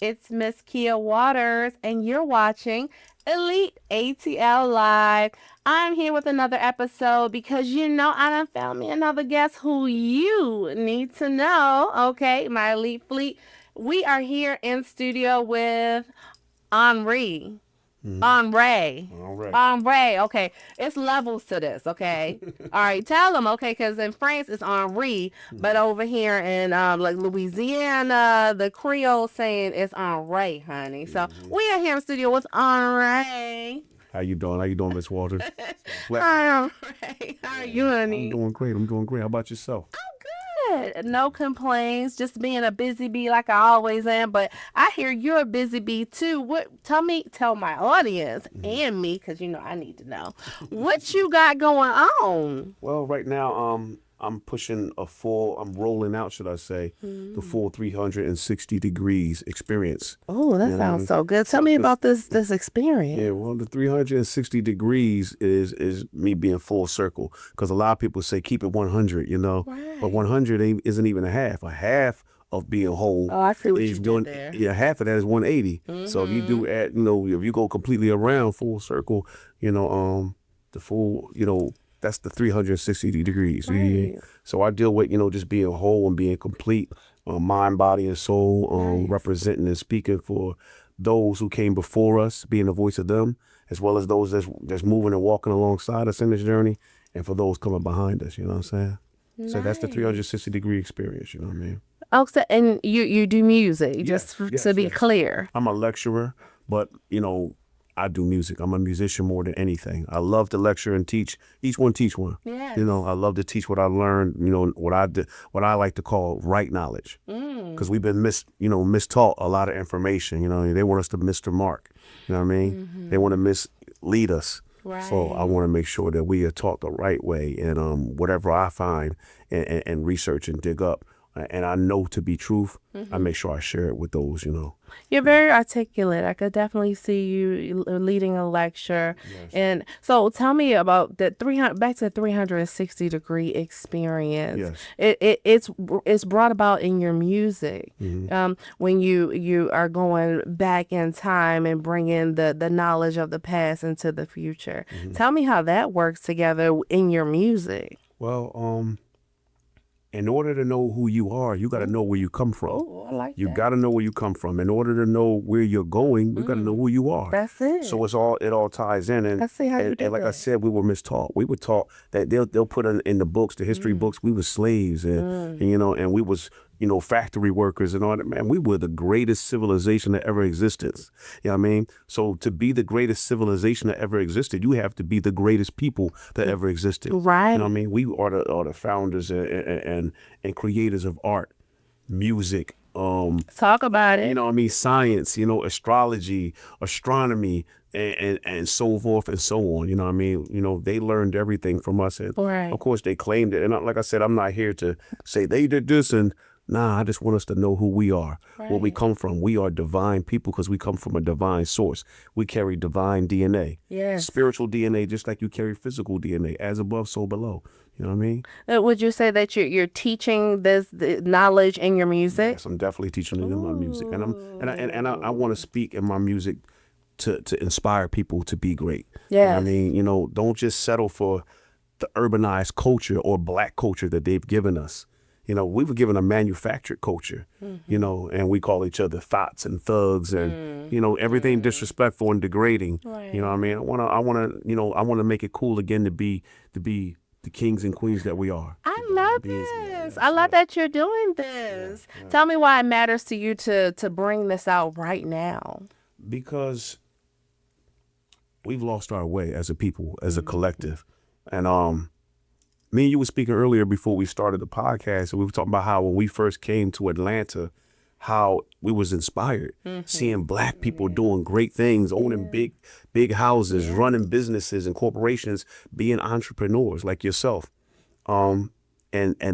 It's Mzz Kia Waters, and you're watching Elite ATL Live. I'm here with another episode because I done found me another guest who you need to know. Okay, my Elite Fleet. We are here in studio with Henri. Henri. All right. Henri. Okay, it's levels to this. Okay. All right, tell them. Okay, because in France it's Henri, but over here in like Louisiana, the Creole saying it's Henri, honey. So we are here in studio with Henri. How you doing? How you doing, Miss Waters? Hi, Henri. How are you, I'm honey? doing great. I'm doing great. How about yourself? Good. No complaints. Just being a busy bee like I always am. But I hear you're a busy bee too. What? Tell my audience and me, because I need to know what you got going on. Well, right now, I'm pushing I'm rolling out, should I say, the full 360 degrees experience. Oh, that You sounds know, so good. Tell me this, about this experience. yeah, well, the 360 degrees is me being full circle. Because a lot of people say keep it 100, but Right. 100 isn't even a half. A half of being whole Oh, I see what you is did doing, there. yeah, half of that is 180. So if you Mm-hmm. do if you go completely around full circle, the full, that's the 360 degrees. Yeah. Right. So I deal with, just being whole and being complete, mind, body, and soul, Nice. representing and speaking for those who came before us, being the voice of them, as well as those that's moving and walking alongside us in this journey, and for those coming behind us. You know what I'm saying? So that's the Nice. 360-degree experience. You know what I mean? Oh, so, and you do music, just Yes, to yes, be yes. clear. I'm a lecturer, but I do music. I'm a musician more than anything. I love to lecture and teach. Each one teach one. Yes. I love to teach what I learned. What I did, what I like to call right knowledge, Mm. because we've been mistaught a lot of information. They want us to miss the mark. You know what I mean? They want to mislead us. So I Right. want to make sure that we are taught the right way, and whatever I find and research and dig up, and I know to be truth, I make sure I share it with those. You're very articulate. I could definitely see you leading a lecture. Yes. And so tell me about the 300, back to the 360-degree experience. Yes. It's brought about in your music. Hmm. When you are going back in time and bringing the knowledge of the past into the future. Hmm. Tell me how that works together in your music. Well, in order to know who you are, you got to know where you come from. Oh, I like You that. got to know where you come from. In order to know where you're going, you got to know who you are. That's it. So it all ties in, I see how you and did like I that. said, we were mistaught. We were taught that they'll put in the books, the history books, we were slaves, and we was factory workers and all that. Man, we were the greatest civilization that ever existed. You know what I mean? So to be the greatest civilization that ever existed, you have to be the greatest people that ever existed. You know what I Right. mean? We are the founders and creators of art, music, Talk about it. what I mean, science, astrology, astronomy, and so forth and so on. You know what I mean? They learned everything from us, and Right. of course they claimed it. And like I said, I'm not here to say they did this, and nah, I just want us to know who we are, where we Right. come from. We are divine people because we come from a divine source. We carry divine DNA, Yes. spiritual DNA, just like you carry physical DNA, as above, so below. You know what I mean? Would you say that you're teaching the knowledge in your music? Yes, I'm definitely teaching them in my music, and I want to speak in my music to inspire people to be great. You know what I Yes. mean? Don't just settle for the urbanized culture or black culture that they've given us. We were given a manufactured culture, and we call each other thots and thugs and, everything disrespectful and degrading. You know what I Right. mean? I want to make it cool again to be the kings and queens that we are. I love Be- this. I yes, love yes. that you're doing this. Tell me why it matters to you to bring this out right now. Because we've lost our way as a people, as a collective. And me and you were speaking earlier before we started the podcast, and we were talking about how when we first came to Atlanta, how we was inspired seeing black people doing great things, owning big houses, running businesses and corporations, being entrepreneurs like yourself. And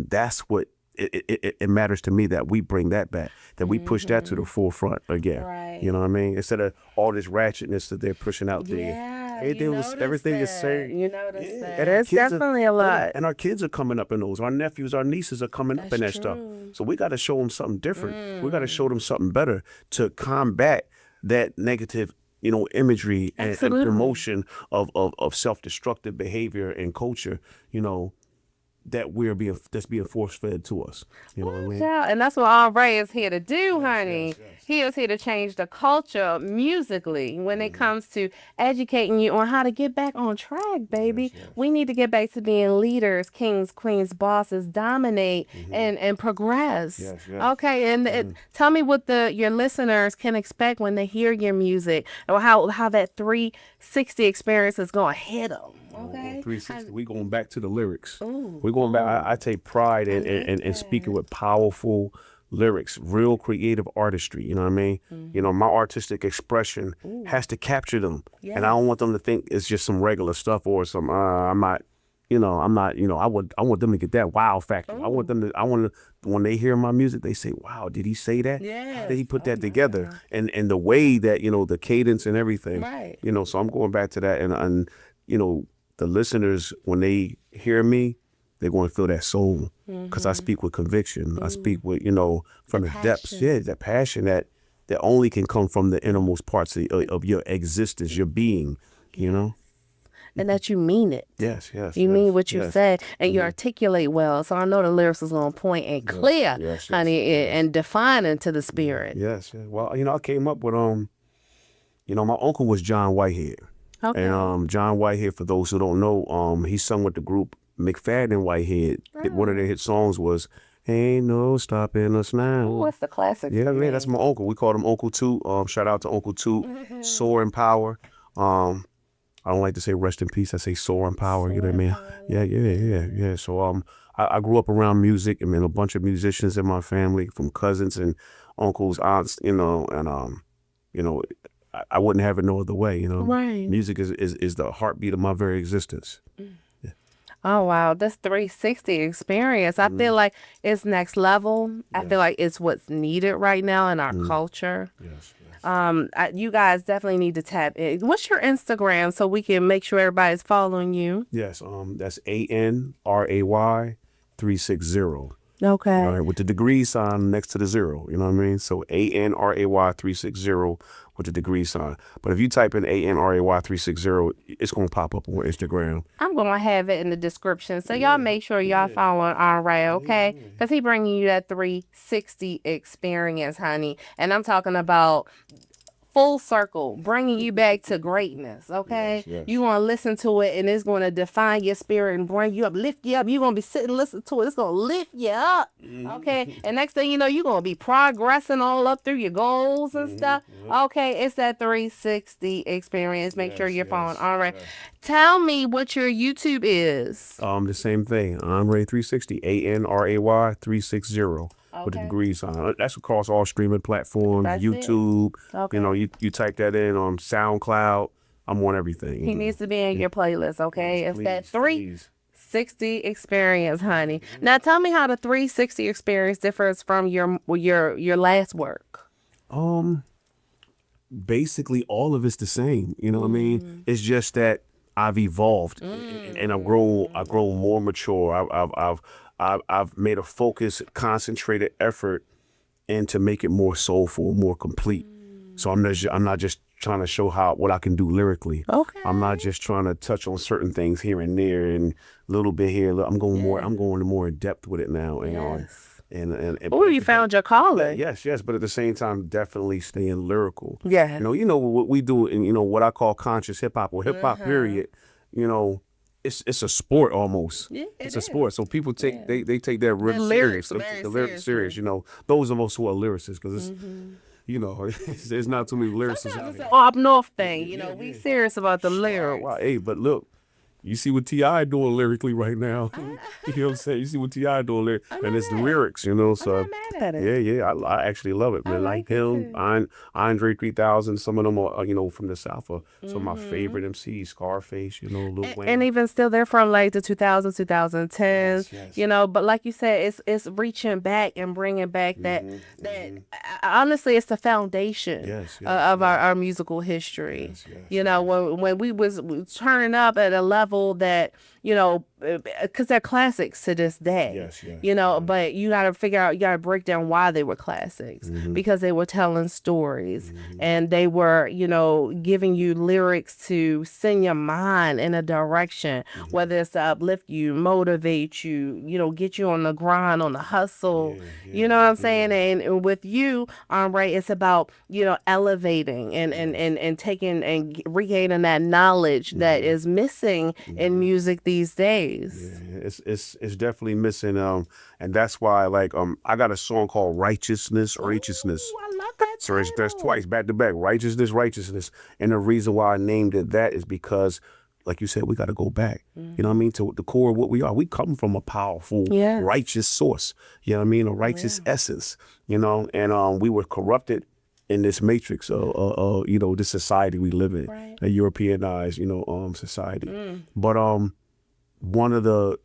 that's what it matters to me, that we bring that back, that we push that to the forefront again. Right. You know what I mean? Instead of all this ratchetness that they're pushing out there. everything is same. You notice Yeah, that. and our It's kids definitely a lot. and our kids are coming up in those. Our nephews, our nieces are coming up in that stuff. true. So we got to show them something different. We got to show them something better to combat that negative, imagery and promotion of self-destructive behavior and culture, that's being force fed to us. You know what I mean? Yeah, and that's what Andre is here to do, honey. He is here to change the culture musically when it comes to educating you on how to get back on track, baby. We need to get back to being leaders, kings, queens, bosses, dominate and progress. Okay, and tell me what your listeners can expect when they hear your music, or how that 360 experience is going to hit them. Okay. 360. We going back to the lyrics. We're going back. I take pride in speaking with powerful lyrics, real creative artistry. You know what I mean? My artistic expression has to capture them, and I don't want them to think it's just some regular stuff or some. I'm not. I want them to get that wow factor. I want when they hear my music, they say, "Wow, did he say that? How did he put that together?" And the way that the cadence and everything. Right. So I'm going back to that, and the listeners, when they hear me, they're going to feel that soul, because I speak with conviction. I speak with, from the depths. Yeah, that passion that only can come from the innermost parts of your existence, your being, And that you mean it. Yes. You mean what you said, and you articulate well. So I know the lyrics is on point and clear, honey, and defining to the spirit. Yes. Well, I came up with, my uncle was John Whitehead. Okay. And John Whitehead, for those who don't know, he sung with the group McFadden Whitehead. One of their hit songs was "Ain't No Stopping Us Now." What's the classic? Yeah, man, that's my uncle. We called him Uncle Toot. Shout out to Uncle Toot. Soar in power. I don't like to say rest in peace. I say soar in power. You know what I mean? Yeah. So I grew up around music. I mean, a bunch of musicians in my family, from cousins and uncles, aunts. I wouldn't have it no other way. Right. Music is the heartbeat of my very existence. Oh, wow. This 360 experience, I feel like it's next level. I feel like it's what's needed right now in our culture. Yes. You guys definitely need to tap in. What's your Instagram so we can make sure everybody's following you? Yes. That's ANRAY 360. Okay. All right, with the degree sign next to the 0. You know what I mean? So ANRAY 360 with the degree sign. But if you type in ANRAY 360, it's gonna pop up on Instagram. I'm gonna have it in the description, so y'all make sure y'all following Andre, okay? Because he bringing you that 360 experience, honey, and I'm talking about full circle, bringing you back to greatness, okay? Yes. You want to listen to it, and it's going to define your spirit and bring you up, lift you up. You're going to be sitting listening to it. It's going to lift you up, okay? And next thing you know, you're going to be progressing all up through your goals and stuff. Okay, it's that 360 experience. Make sure you're following. All right. Tell me what your YouTube is. The same thing. Andre 360, ANRAY 360. With the degrees on. That's across all streaming platforms, That's YouTube. Okay. You type that in on SoundCloud. I'm on everything. He needs to be in your playlist, okay? Yes, It's that please. 360 experience, honey. Now tell me how the 360 experience differs from your last work. Basically all of it's the same. You know what I mean? It's just that I've evolved and I've grown more mature. I've made a focused, concentrated effort and to make it more soulful, more complete. So I'm not just trying to show what I can do lyrically. Okay. I'm not just trying to touch on certain things here and there and a little bit here. I'm going more in depth with it now. And you found your calling. Yes. But at the same time, definitely staying lyrical. Yeah. You know what we do, and what I call conscious hip hop or hip hop period. It's a sport almost. Yeah, it's a sport. So people take they take that really serious. They take the lyrics serious. Those of us who are lyricists, because it's there's not too many lyricists out here. Up north thing, we serious about the lyrics. Wow, hey, but look, You see what T.I. doing lyrically right now. You know what I'm saying? You see what T.I. doing lyric, and it's the lyrics, you know. I'm So not mad at it. yeah, I actually love it, man. Like like it him, too. Andre 3000. Some of them are, you know, from the South. Are some of my Mm-hmm. favorite MCs. Scarface, you know, Lil And Wayne. even still, they're from like the 2000s, 2010s, Yes. you know. But like you said, it's reaching back and bringing back honestly, it's the foundation Yes, of our musical history. yes, You know, when we was turning up at a level that, you know, because they're classics to this day. yes, You know, but you got to figure out, you got to break down why they were classics, because they were telling stories, and they were, you know, giving you lyrics to send your mind in a direction, whether it's to uplift you, motivate you, you know, get you on the grind, on the hustle. You know what I'm saying? And with you, Ray, it's about, you know, elevating and taking and regaining that knowledge that is missing in music these days. It's definitely missing. And that's why, like, I got a song called Righteousness. Ooh, I love that So that's title. twice back to back. Righteousness. And the reason why I named it that is because, like you said, we got to go back. You know what I mean? To the core of what we are. We come from a powerful, Yes. righteous source. You know what I mean? A righteous essence. You know, and we were corrupted in this matrix of you know, this society we live in, Right. a Europeanized, you know, society. But one of the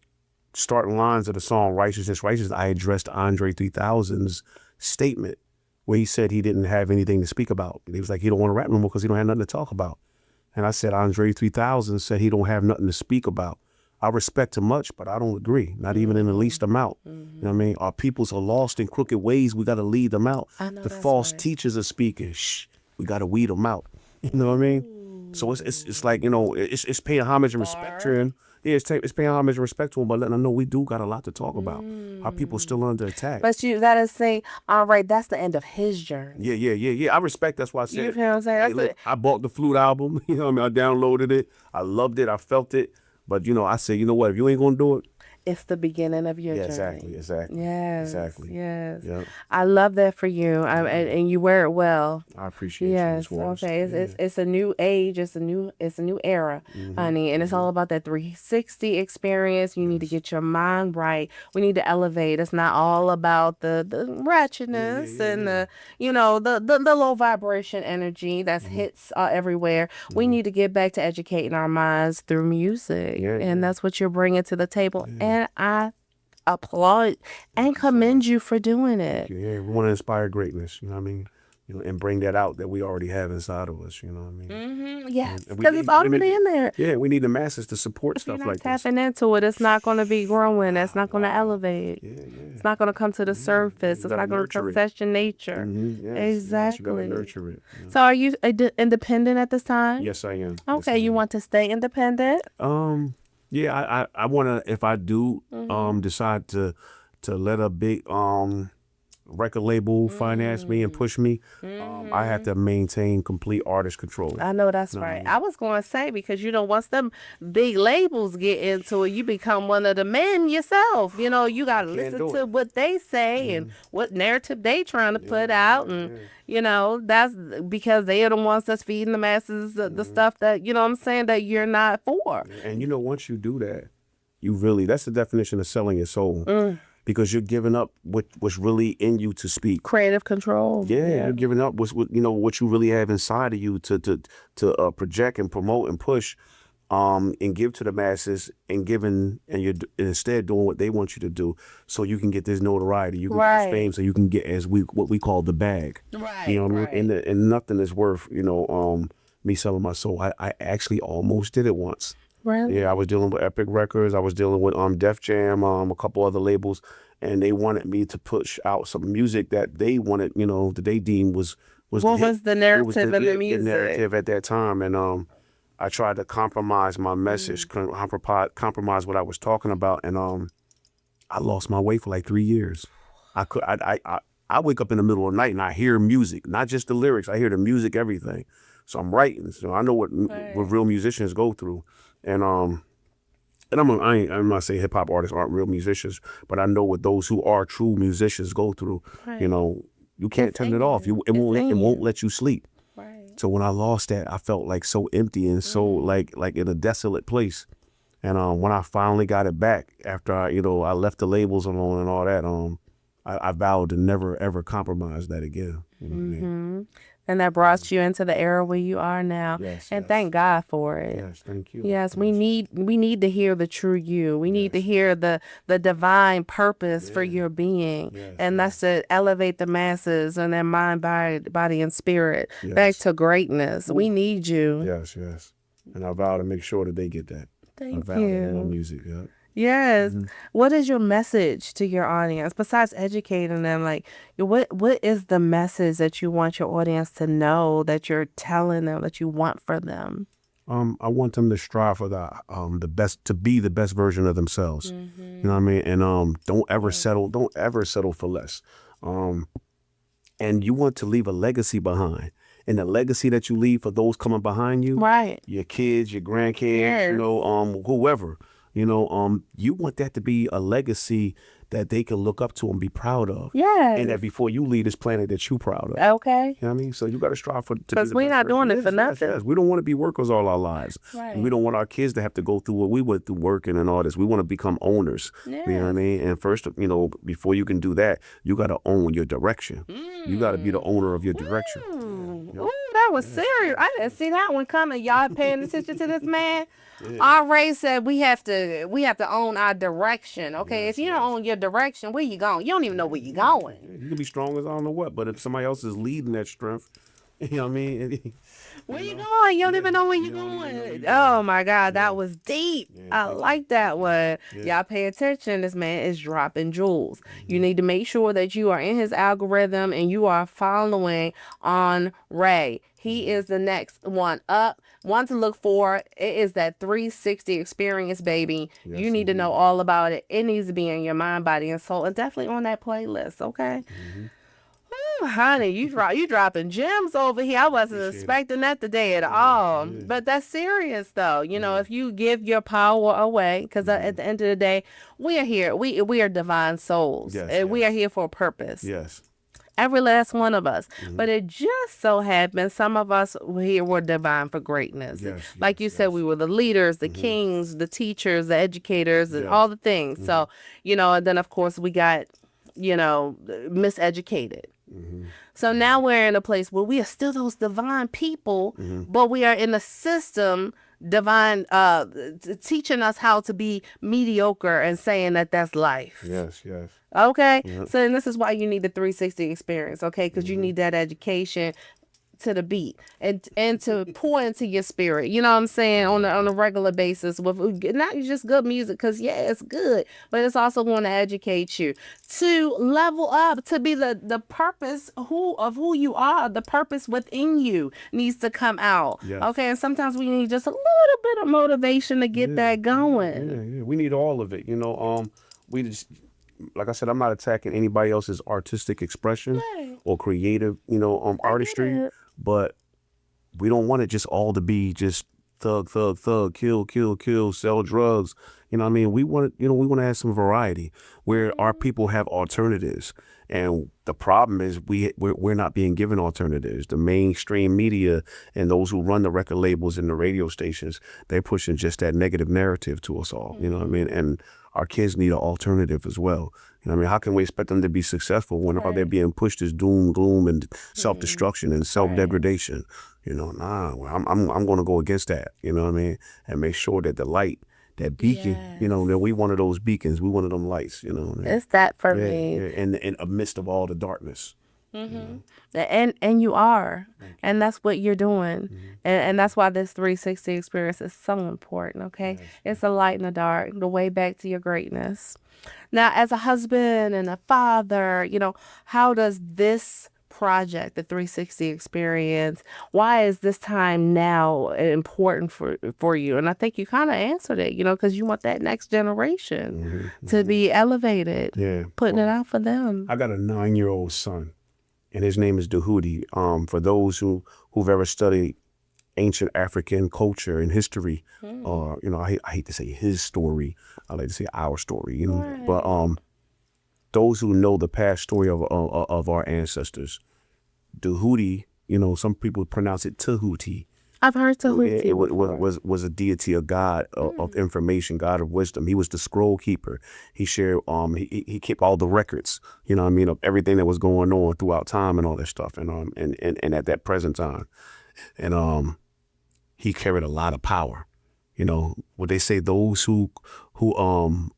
starting lines of the song Righteousness, I addressed Andre 3000's statement where he said he didn't have anything to speak about. He was like, he don't want to rap no more because he don't have nothing to talk about. And I said, Andre 3000 said he don't have nothing to speak about. I respect him much, but I don't agree, not even in the least amount. You know what I mean? Our peoples are lost in crooked ways. We got to lead them out. I know The that's false right. teachers are speaking. Shh, we got to weed them out. You know what I mean? So it's like, you know, it's paying homage and respect to him. Yeah, it's paying homage and respect to him, but letting them know we do got a lot to talk about. Our people still under attack. But you gotta say, all right, that's the end of his journey. Yeah. I respect. That's why I said. You feel what I'm saying? Hey, That's look, I bought the flute album. You know what I mean? I downloaded it. I loved it. I felt it. But you know, I said, you know what? If you ain't gonna do it, It's the beginning of your yeah, journey. exactly. Yes. Exactly. Yes. Yep. I love that for you, and you wear it well. I appreciate you, Yes. Ms. Waters. Okay. It's a new age. It's a new era, honey, and it's all about that 360 experience. You need to get your mind right. We need to elevate. It's not all about the ratchetness and the, you know, the low vibration energy that hits everywhere. We need to get back to educating our minds through music, and that's what you're bringing to the table. And I applaud and commend you for doing it. Yeah, we want to inspire greatness. You know what I mean? You know, and bring that out that we already have inside of us. You know what I mean? Yes, And we because it's need- already in there. Yeah, we need the masses to support If you're stuff not like this. tapping into it, it's not going to be growing. It's not going to elevate. It's not going to come to the surface. It's gotta not going to nurture it. possess your nature. Yes, you gotta Exactly. nurture it. Yeah. So, are you independent at this time? Yes, I am. Okay, you want to stay independent? Yeah, I wanna, if I do decide to let a big record label finance me and push me, I have to maintain complete artist control. I know that's right. I was going to say, because, you know, once them big labels get into it, you become one of the men yourself. You know, you got to listen do to what they say and what narrative they trying to put out. And, you know, that's because they are the ones that's feeding the masses the stuff that, you know what I'm saying, that you're not for. And you know, once you do that, you really, that's the definition of selling your soul. Because you're giving up what's really in you to speak. Creative control. Yeah, you're giving up what you really have inside of you to project and promote and push, and give to the masses, and you're instead doing what they want you to do, so you can get this notoriety, you can get this fame, so you can get what we call the bag. Right. You know what I mean? And nothing is worth, you know, me selling my soul. I actually almost did it once. Really? Yeah, I was dealing with Epic Records. I was dealing with Def Jam, a couple other labels, and they wanted me to push out some music that they wanted, you know, that they deemed was What the hit. was the narrative It was in the music? The narrative at that time, and I tried to compromise my message, compromise what I was talking about, and I lost my way for like 3 years. I wake up in the middle of the night and I hear music, not just the lyrics. I hear the music, everything. So I'm writing. So I know what real musicians go through. And I'm not saying hip hop artists aren't real musicians, but I know what those who are true musicians go through. You know, you can't turn it off. It won't let you sleep. Right. So when I lost that, I felt like so empty and so like in a desolate place. And when I finally got it back after I left the labels alone and all that, I vowed to never ever compromise that again. You know what I mean? And that brought you into the era where you are now. Yes, And yes. thank God for it. Yes, thank you. Yes, we need to hear the true you. We need to Yes. hear the divine purpose for your being. Yes, And that's to elevate the masses and their mind, body and spirit back Yes. to greatness. We need you. Yes, yes. And I vow to make sure that they get that. I Thank vow that in my you. music. Yeah. Yes. What is your message to your audience besides educating them? Like, what is the message that you want your audience to know, that you're telling them, that you want for them? I want them to strive for the best, to be the best version of themselves. You know what I mean? And don't ever settle for less. And you want to leave a legacy behind. And the legacy that you leave for those coming behind you, Right. your kids, your grandkids, Yes. whoever, you want that to be a legacy that they can look up to and be proud of. Yes. And that before you leave this planet that you proud of. Okay. You know what I mean? So you got to strive to be the Because we're best not version. doing it for nothing. Yes. We don't want to be workers all our lives. Right. And we don't want our kids to have to go through what we went through working and all this. We want to become owners. Yes. You know what I mean? And first, before you can do that, you got to own your direction. You got to be the owner of your direction. Ooh, that was serious. I didn't see that one coming. Y'all paying attention to this man? Our Ray said we have to own our direction. Okay, if you don't own your direction, where you going? You don't even know where you going. You can be strong as I don't know what, but if somebody else is leading that strength, you know what I mean? Where you going? You don't even know where you're going. Oh my God, that was deep. I like that one. Y'all pay attention. This man is dropping jewels. You need to make sure that you are in his algorithm and you are following on Ray. He is the next one up. One to look for. It is that 360 experience, baby. Yes, You need to know all about it. It needs to be in your mind, body, and soul, and definitely on that playlist. Okay. Ooh, honey, you dropping gems over here. I wasn't expecting that today at all. But that's serious though. If you give your power away, because at the end of the day, we are here. We are divine souls. Yes, And we are here for a purpose. Yes. Every last one of us. But it just so happens some of us here were divine for greatness. Yes, Like you said, we were the leaders, the kings, the teachers, the educators, and all the things. So, and then of course we got, miseducated. So now we're in a place where we are still those divine people, but we are in a system divine teaching us how to be mediocre and saying that that's life. Yes. Okay. So and this is why you need the 360 experience. Okay. Because you need that education to the beat and to pour into your spirit, you know what I'm saying, on a regular basis with not just good music, because it's good, but it's also going to educate you to level up, to be the purpose of who you are. The purpose within you needs to come out. Yes. Okay. And sometimes we need just a little bit of motivation to get that going. Yeah. We need all of it. We just, like I said, I'm not attacking anybody else's artistic expression or creative, artistry, but we don't want it just all to be just thug, kill, sell drugs. You know what I mean? We want to have some variety where our people have alternatives. And the problem is we're not being given alternatives. The mainstream media and those who run the record labels and the radio stations, they're pushing just that negative narrative to us all. You know what I mean? And our kids need an alternative as well. You know what I mean? How can we expect them to be successful when all they're being pushed is doom, gloom, and self-destruction and self-degradation? Nah, I'm going to go against that, you know what I mean? And make sure that the light, that beacon, that we one of those beacons, we one of them lights, It's that for me. In amidst of all the darkness. And you are, and that's what you're doing, and that's why this 360 experience is so important. Okay, it's a light in the dark, the way back to your greatness. Now, as a husband and a father, how does this project, the 360 experience, why is this time now important for you? And I think you kind of answered it, because you want that next generation to be elevated, putting it out for them. I got a 9-year-old son, and his name is Dahudi. For those who've ever studied ancient African culture and history, or I hate to say his story, I like to say our story, but those who know the past story of our ancestors, Dahudi, some people pronounce it Tahuti, I've heard Tahuti. It was a deity, a god of information, god of wisdom. He was the scroll keeper. He shared he kept all the records, you know what I mean, of everything that was going on throughout time and all that stuff, and at that present time. And he carried a lot of power. You know, what they say, those who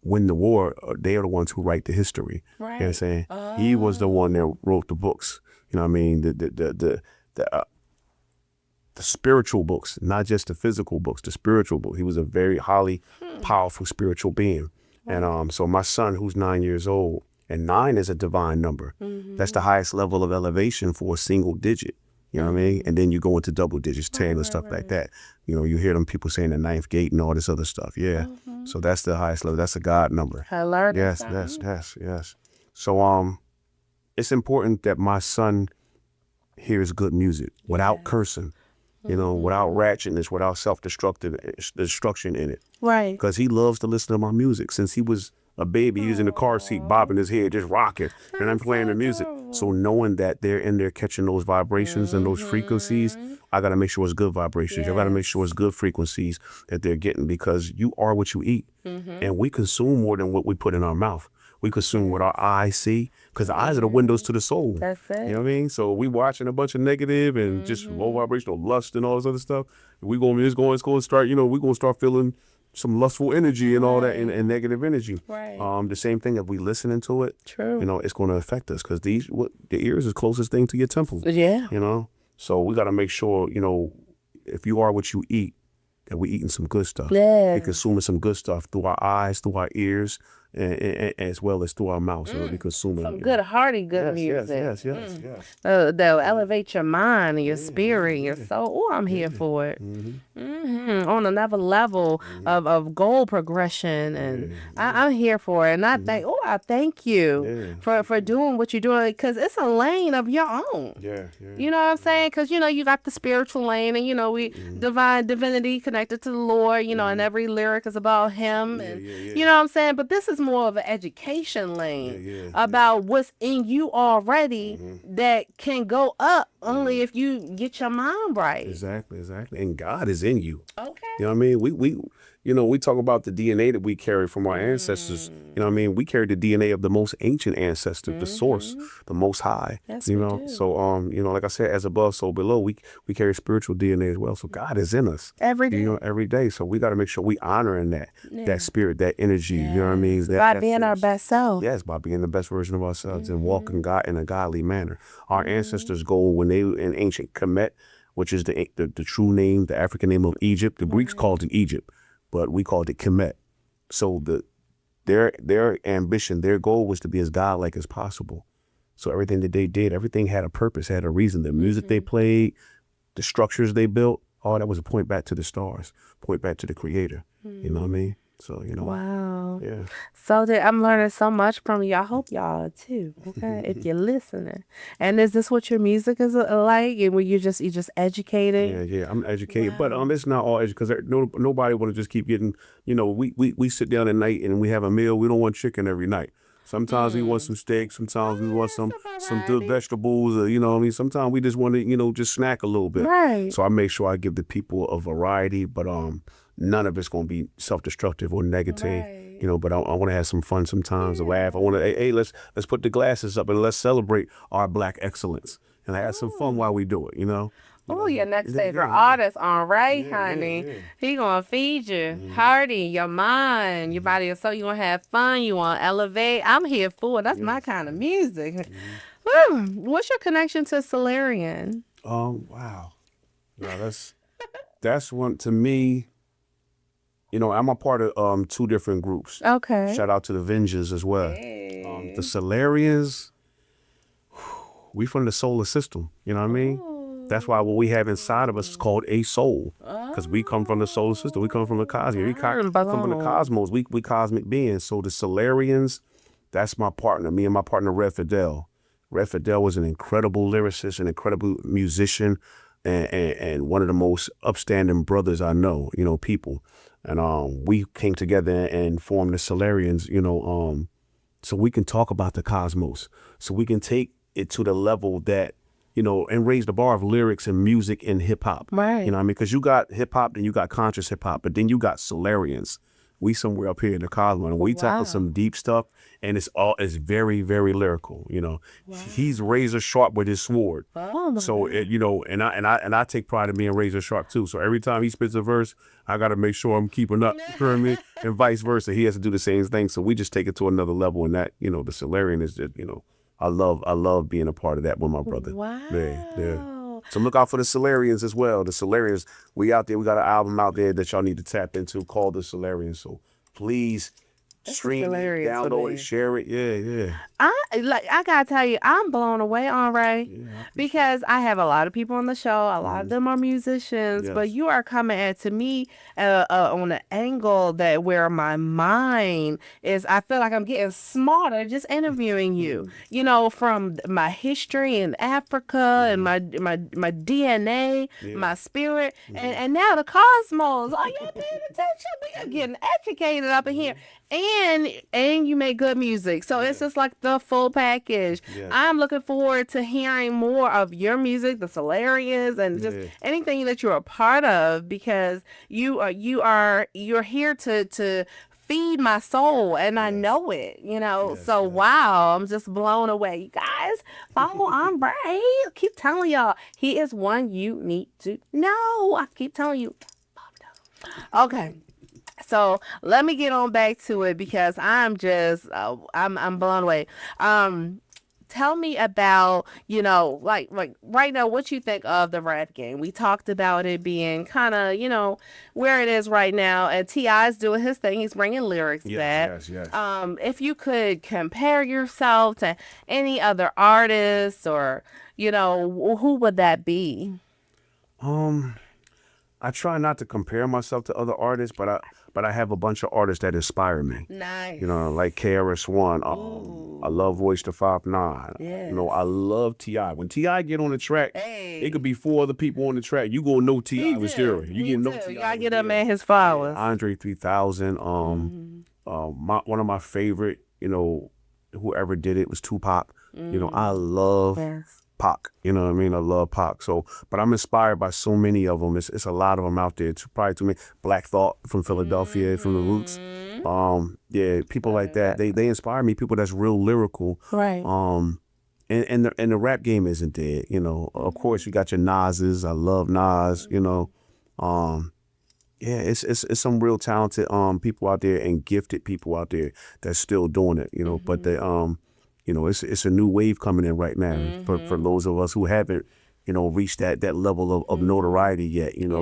win the war, they are the ones who write the history. Right. You know what I'm saying? He was the one that wrote the books. You know what I mean? The spiritual books, not just the physical books, the spiritual book. He was a very highly powerful spiritual being. And so my son, who's 9 years old, and 9 is a divine number. That's the highest level of elevation for a single digit. You know what I mean? And then you go into double digits, 10 and stuff like that. You know, you hear them people saying the ninth gate and all this other stuff. Yeah. So that's the highest level. That's a God number. I learned Yes. So it's important that my son hears good music without cursing. You know, without ratchetness, without destruction in it. Right. Because he loves to listen to my music. Since he was a baby, he was in the car seat, bobbing his head, just rocking. And I'm playing the music. So knowing that they're in there catching those vibrations and those frequencies, I got to make sure it's good vibrations. I got to make sure it's good frequencies that they're getting, because you are what you eat. And we consume more than what we put in our mouth. We consume what our eyes see, because the eyes are the windows to the soul. That's it. You know what I mean? So we watching a bunch of negative and just low vibrational lust and all this other stuff. It's going to start, you know, we're going to start feeling some lustful energy and all that, and negative energy. Right. The same thing, if we listening to it, True. you know, it's going to affect us, because the ears is the closest thing to your temple. Yeah. You know? So we got to make sure, you know, if you are what you eat, that we're eating some good stuff. Yeah. We're consuming some good stuff through our eyes, through our ears, and as well as through our mouth. So we're consuming Some good, hearty, good music. Yes. They'll elevate your mind and your spirit and your soul. Oh, I'm here for it. On another level of goal progression, and I'm here for it. And I thank you for doing what you're doing, because it's a lane of your own. You know what I'm saying? Because, you know, you got the spiritual lane, and, you know, we divinity connected to the Lord, you know, and every lyric is about him. And you know what I'm saying? But this is more of an education lane about what's in you already that can go up only if you get your mind right. Exactly. And God is in you. Okay. You know what I mean? We talk about the DNA that we carry from our ancestors. You know what I mean? We carry the DNA of the most ancient ancestor, the source, the most high. Yes, you we know. do. So you know, like I said, as above, so below, we carry spiritual DNA as well. So God is in us. Every day. You know, every day. So we got to make sure we honoring that spirit, that energy. You know what I mean? By being our best self. Yes, by being the best version of ourselves and walking God in a godly manner. Our ancestors go when they were in ancient Kemet, which is the true name, the African name of Egypt. The Greeks called it Egypt, but we called it Kemet. So their ambition, their goal was to be as godlike as possible. So everything that they did, everything had a purpose, had a reason. The music they played, the structures they built, all that was a point back to the stars, point back to the Creator. You know what I mean? So, you know. Wow. Yeah. So I'm learning so much from you. I hope y'all too. Okay, if you're listening. And is this what your music is like? And were you just educated? Yeah. I'm educated, but it's not all educated, because nobody want to just keep getting. You know, we sit down at night and we have a meal. We don't want chicken every night. Sometimes we want some steak. Sometimes we want some good vegetables. Or, you know what I mean? Sometimes we just want to, you know, just snack a little bit. Right. So I make sure I give the people a variety, but none of it's going to be self-destructive or negative. Right. You know, but I want to have some fun sometimes, a laugh. I want to, hey, let's put the glasses up and let's celebrate our Black excellence and have some fun while we do it, you know? Oh, your next favorite artist on, right, honey? He gonna feed you, hearty, your mind, your body, and soul. You gonna have fun. You wanna elevate. I'm here for it. That's my kind of music. Woo. What's your connection to Solarian? Wow. No, that's one to me. You know, I'm a part of 2 different groups. Okay. Shout out to the Avengers as well. Hey. The Solarians, we from the solar system. You know what I mean? That's why what we have inside of us is called a soul, because we come from the solar system. We come from the cosmos. We come from the cosmos. We cosmic beings. So the Solarians, that's my partner. Me and my partner Red Fidel. Red Fidel was an incredible lyricist, an incredible musician, and one of the most upstanding brothers I know. You know, people, and we came together and formed the Solarians. You know, so we can talk about the cosmos. So we can take it to the level that and raise the bar of lyrics and music and hip hop. Right. You know what I mean? Because you got hip hop, then you got conscious hip hop, but then you got Solarians. We somewhere up here in the Cosmo, and we tackle some deep stuff, and it's very, very lyrical. He's razor sharp with his sword. Oh, So and I take pride in being razor sharp too. So every time he spits a verse, I got to make sure I'm keeping up. You know what I mean? And vice versa, he has to do the same thing. So we just take it to another level, and that the Solarian is just I love being a part of that with my brother. Wow. Yeah. So look out for the Solarians as well. The Solarians, we out there. We got an album out there that y'all need to tap into called the Solarians. So please stream it, download it, share it. Yeah. I gotta tell you, I'm blown away, Andre, because I have a lot of people on the show. A lot of them are musicians, but you are coming at to me on an angle that where my mind is. I feel like I'm getting smarter just interviewing you. From my history in Africa and my DNA, my spirit, and now the cosmos. Are you paying attention? We are getting educated up in here. And you make good music. So it's just like the full package. I'm looking forward to hearing more of your music, the Solarians, and just anything that you're a part of, because you're here to feed my soul, and I know it, so wow, I'm just blown away. You guys, follow Andre. I keep telling y'all, he is one you need to know. I keep telling you. Okay. So let me get on back to it, because I'm just I'm blown away. Tell me about like right now, what you think of the rap game. We talked about it being kind of where it is right now, and T.I.'s doing his thing. He's bringing lyrics back. Yes. If you could compare yourself to any other artists, or who would that be? I try not to compare myself to other artists, but I have a bunch of artists that inspire me. Nice. Like KRS-One. I love Royce the 5'9". Yes. I love T.I. When T.I. get on the track, it could be 4 other people on the track. You gonna know T.I. was there. You get know T.I. You gotta get a man his flowers. Andre 3000. One of my favorite, whoever did it was Tupac. I love Pac. You know what I mean? I love Pac. So, but I'm inspired by so many of them. It's a lot of them out there. Probably too many. Black Thought from Philadelphia, from the Roots. People like that. They inspire me. People that's real lyrical. Right. And the rap game isn't dead. Of course you got your Mzz's. I love Mzz. It's some real talented people out there, and gifted people out there that's still doing it. But they it's a new wave coming in right now for those of us who haven't, reached that level of notoriety yet, and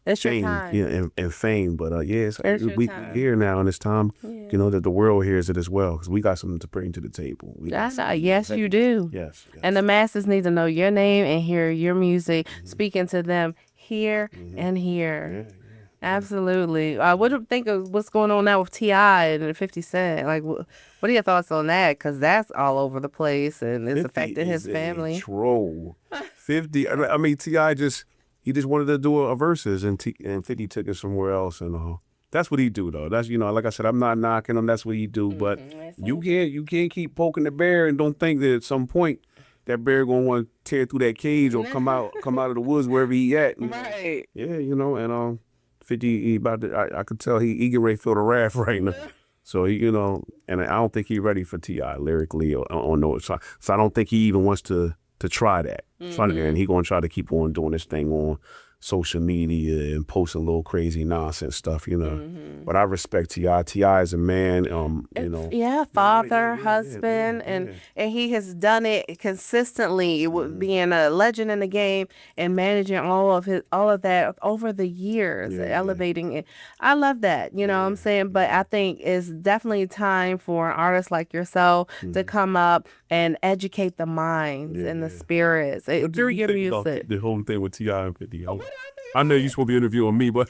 it's fame, your time. and fame. But we here now, and it's time, that the world hears it as well, because we got something to bring to the table. Yes, you do. Yes. And the masses need to know your name and hear your music, speaking to them here and here. Yeah. Absolutely. What do you think of what's going on now with T.I. and 50 Cent? Like, what are your thoughts on that? Because that's all over the place, and it's affecting his family. Troll. 50. I mean, T.I. he just wanted to do a verses, and 50 took it somewhere else, and that's what he do though. That's like I said, I'm not knocking him. That's what he do. But you can't keep poking the bear and don't think that at some point that bear gonna want to tear through that cage or come out of the woods wherever he at. Right. Yeah, and 50, he about to, I could tell he get ready to feel the wrath right now. So and I don't think he ready for T.I. lyrically or no. So I don't think he even wants to try that. And he gonna try to keep on doing this thing on social media and posting little crazy nonsense stuff, But I respect T.I. T.I. is a man, father, husband, and he has done it consistently, being a legend in the game and managing all of that over the years, elevating it. I love that, what I'm saying? But I think it's definitely time for an artist like yourself to come up and educate the minds and the spirits through your music. The whole thing with T.I. and 50. I know you're supposed to be interviewing me, but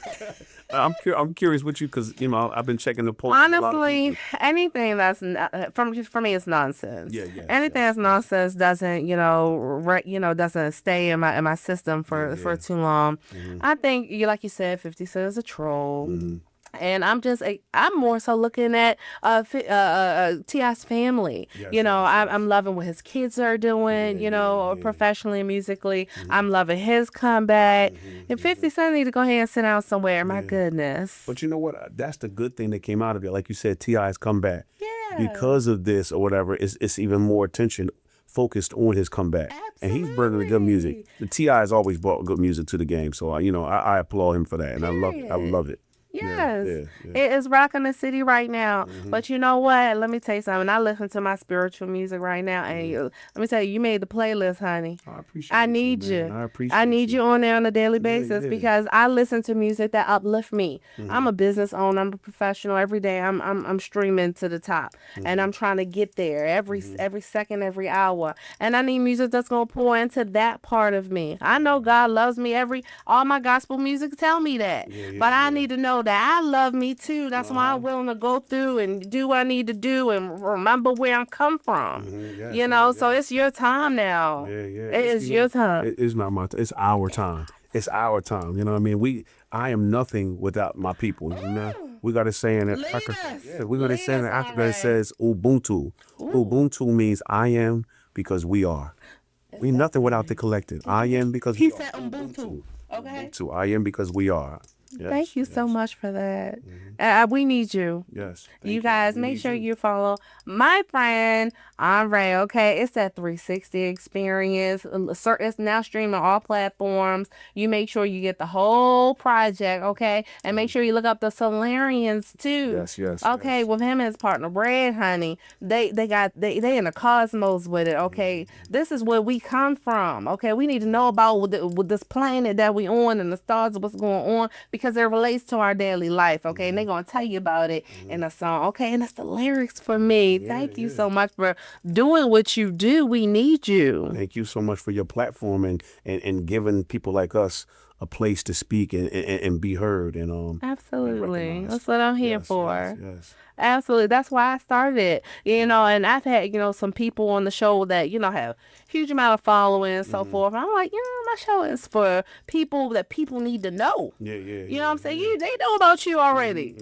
I'm curious with you, because I've been checking the post. Honestly, anything that's for me it's nonsense. Anything that's nonsense doesn't doesn't stay in my system for too long. I think like you said, 50 Cent is a troll. And I'm more so looking at T.I.'s family. Yes, You know, yes, I'm loving what his kids are doing, you know, professionally and musically. I'm loving his comeback. And 50 Cent need to go ahead and sit down somewhere. My goodness. But you know what? That's the good thing that came out of it. Like you said, T.I.'s comeback. Yeah. Because of this or whatever, it's even more attention focused on his comeback. And he's bringing the good music. The T.I. has always brought good music to the game. So, I applaud him for that. And I love it. Yes, Yeah. it is rocking the city right now. But you know what? Let me tell you something. I listen to my spiritual music right now, and let me tell you, you made the playlist, honey. I appreciate I you, need man. you. I appreciate I need you on there on a daily basis yeah. because I listen to music that uplift me. I'm a business owner. I'm a professional. Every day, I'm streaming to the top, and I'm trying to get there every second, every hour. And I need music that's gonna pour into that part of me. I know God loves me. All my gospel music tell me that, but I need to know that I love me too. That's why I'm willing to go through and do what I need to do and remember where I'm come from. You know, so it's your time now. Yeah. It is your time. It's not my time. It's our time. It's our time. You know what I mean? I am nothing without my people. You know? We got a saying in Africa. We got a saying in Africa that says Ubuntu. Ubuntu means I am because we are. We nothing without the collective. I am because He we said are. Ubuntu. Okay. Ubuntu. I am because we are. Yes, Thank you so much for that. We need you. Yes. You guys, make sure you follow my friend Andre. Okay, it's that 360 experience. It's now streaming on all platforms. You make sure you get the whole project. Okay, and make sure you look up the Solarians too. Yes. Okay, with him and his partner Brad, honey, they in the cosmos with it. Okay, this is where we come from. Okay, we need to know about with this planet that we on and the stars, what's going on, because it relates to our daily life. Okay, and they're gonna tell you about it in a song. Okay, and that's the lyrics for me. Thank you so much for doing what you do. We need you. Thank you so much for your platform and giving people like us a place to speak and be heard and Absolutely, that's what I'm here for. Yes. Absolutely. That's why I started, and I've had, some people on the show that, have huge amount of following and so forth. And I'm like, my show is for people that people need to know. Yeah. You know what I'm saying? They know about you already.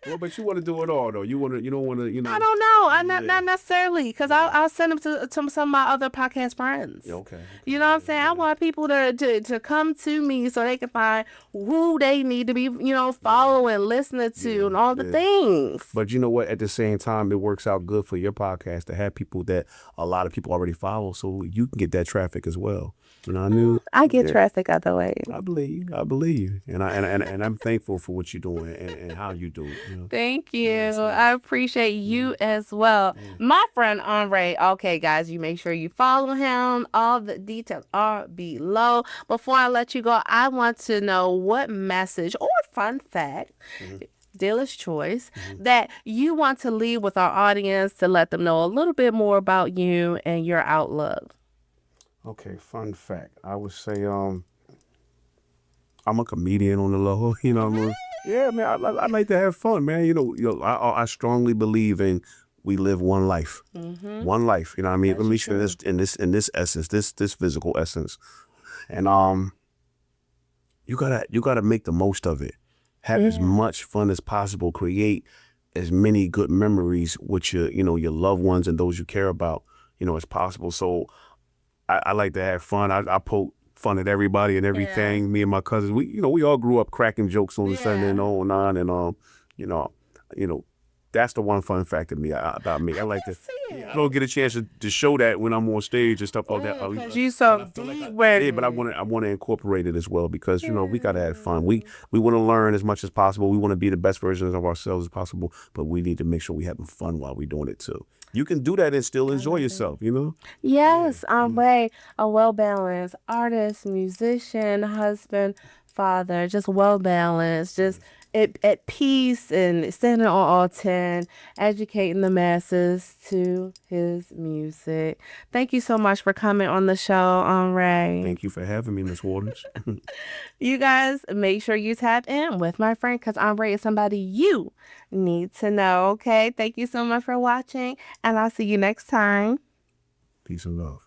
Well, but you want to do it all though. You don't want to, I don't know. Not necessarily, because I'll send them to some of my other podcast friends. Okay. You know what I'm saying? I want people to come to me so they can find who they need to be, following, listening to, and all the things. But you know what? At the same time, it works out good for your podcast to have people that a lot of people already follow, so you can get that traffic as well. You know what I mean? I get traffic other ways. I believe, and I'm thankful for what you're doing and how you do it. Thank you. I appreciate you as well. My friend Andre. Okay, guys, you make sure you follow him. All the details are below. Before I let you go, I want to know what message or fun fact, dealer's choice, that you want to leave with our audience to let them know a little bit more about you and your outlook. Okay, fun fact. I would say I'm a comedian on the low. You know what I mean? Yeah, man. I like to have fun, man. I strongly believe in we live one life. One life. You know what I mean? At least in this essence, this physical essence, and you gotta make the most of it. Have as much fun as possible. Create as many good memories with your loved ones and those you care about, as possible. So I like to have fun. I poke fun at everybody and everything. Yeah. Me and my cousins, we all grew up cracking jokes on the Sunday and on, and that's the one fun fact about me. I like to. I don't get a chance to show that when I'm on stage and stuff like that. Because you so deep with it. But I want to incorporate it as well because we gotta have fun. We want to learn as much as possible. We want to be the best versions of ourselves as possible. But we need to make sure we having fun while we're doing it too. You can do that and still enjoy yourself, Yes, I'm a well-balanced artist, musician, husband, father, just well-balanced, just at peace and standing on all 10, educating the masses to his music. Thank you so much for coming on the show, Andre. Thank you for having me, Miss Waters. You guys, make sure you tap in with my friend because Andre is somebody you need to know, okay? Thank you so much for watching, and I'll see you next time. Peace and love.